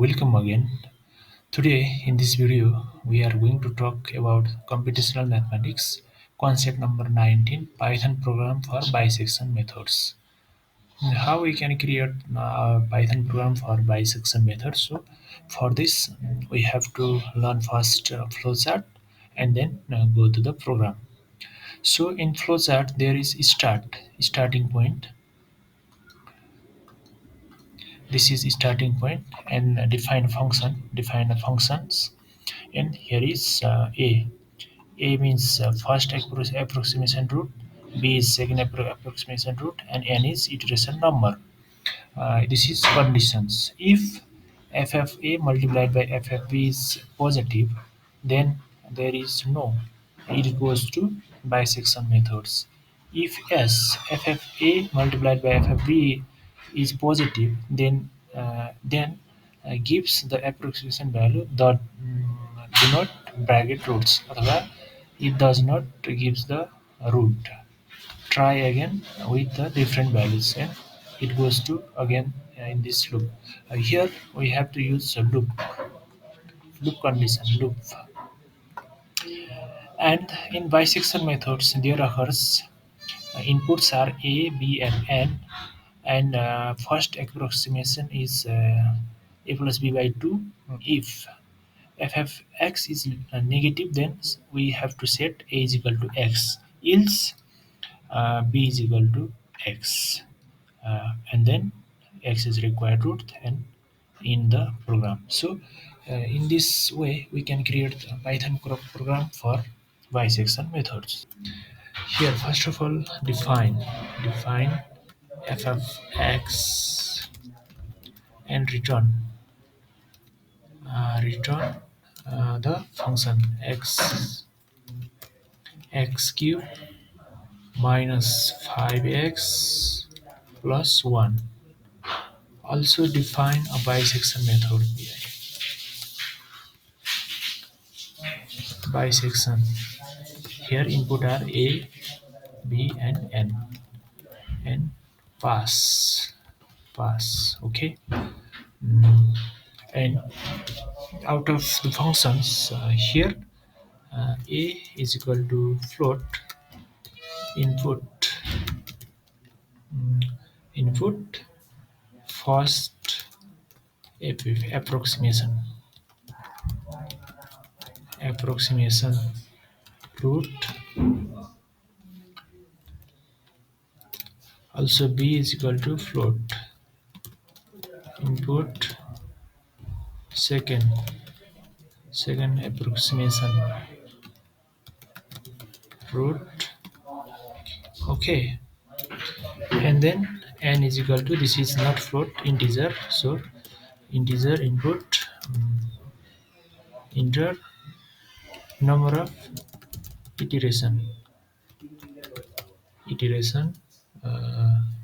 welcome again. Today, in this video, we are going to talk about computational mathematics, concept number 19, Python program for bisection methods. How we can create a Python program for bisection methods. So, for this, we have to learn first flowchart and then go to the program. So, in flowchart, there is starting point. This is starting point and define the functions, and here is a means first approximation root, b is second approximation root, and n is iteration number. This is conditions. If FFA multiplied by FFB is positive, then there is no. It goes to bisection methods. If FFA multiplied by FFB is positive, then gives the approximation value that do not bracket roots. Otherwise, it does not gives the root. Try again with the different values, and it goes to again in this loop. Here we have to use a loop condition loop, and in bisection methods there occurs inputs are a, b, and n, and first approximation is a plus b by 2. If f(x) is negative, then we have to set a is equal to x, else b is equal to x, and then x is required root and in the program. So in this way we can create a Python program for bisection methods. Here first of all define f(x) and return the function x cube minus 5x plus 1. Also define a bisection method. Bisection. Here input are a, b, and n, and pass. Okay. And out of the functions here, a is equal to float input input first approximation root. Also b is equal to float input second approximation root. Okay, and then n is equal to, this is not float, integer, so integer input enter number of iteration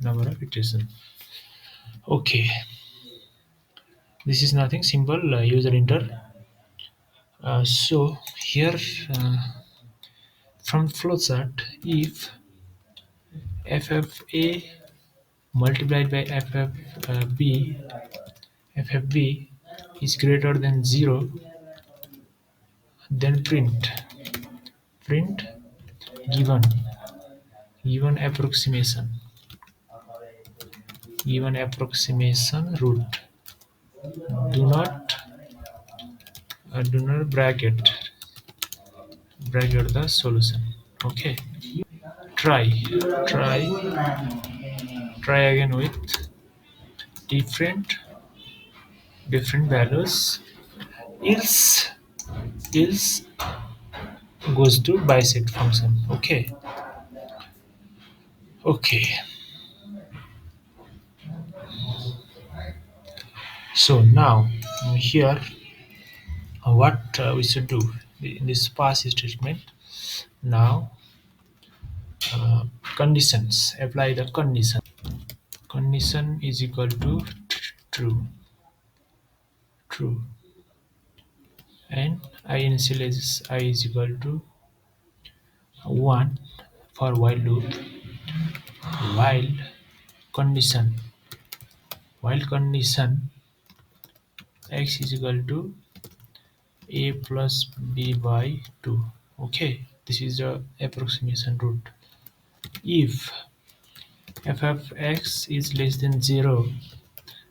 number of iteration. Okay, this is nothing, simple user enter. So here from flowchart, if FFA multiplied by FFB is greater than 0, then print given approximation root. Do not bracket the solution. Okay, try again with different values, else goes to bisect function. Okay, so now here what we should do in this pass statement. Now conditions, apply the condition is equal to true, and I initialize I is equal to 1 for while loop. While condition x is equal to a plus b by 2. Okay, this is the approximation root. If f of x is less than 0,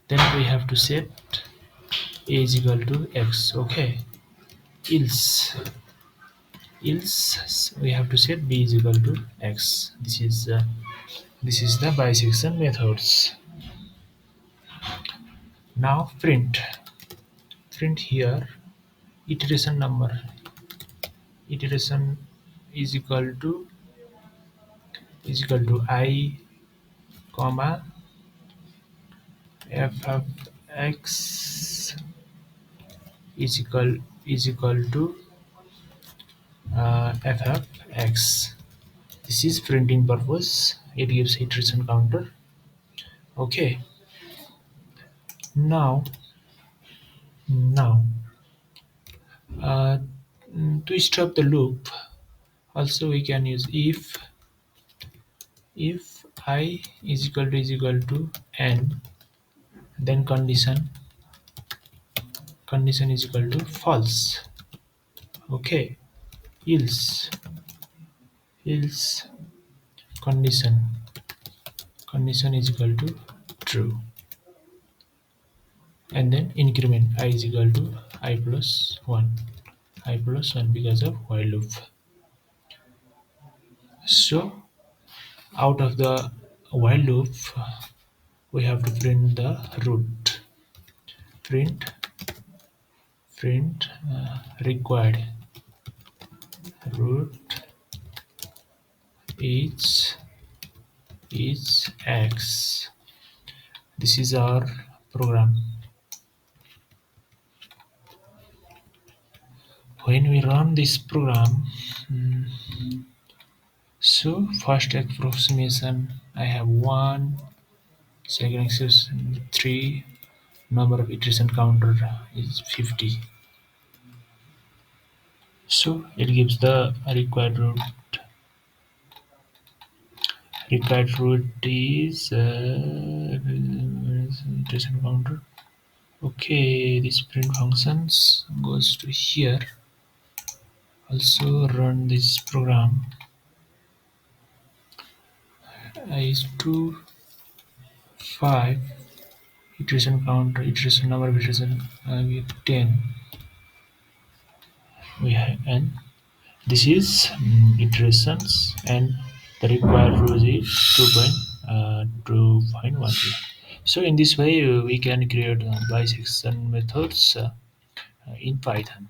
then we have to set a is equal to x. Okay, else we have to set b is equal to x. This is the bisection methods. Now print here iteration number. Iteration is equal to I comma f of x is equal to f of x. This is printing purpose. It gives iteration counter. Okay. Now uh, to stop the loop, also we can use if I is equal to n, then condition is equal to false. Okay, else condition is equal to true, and then increment I is equal to I plus 1 because of while loop. So out of the while loop we have to print the root. Print required root is x. This is our program. When we run this program, so first approximation I have 1, second expression 3, number of iteration counter is 50. So it gives the required root. Required root is iteration counter. Okay, this print functions goes to here. Also run this program. Is 2 5 iteration counter, iteration number of iteration we have 10. We have n. This is iterations, and the required row is 2.13. So in this way we can create bisection methods in Python.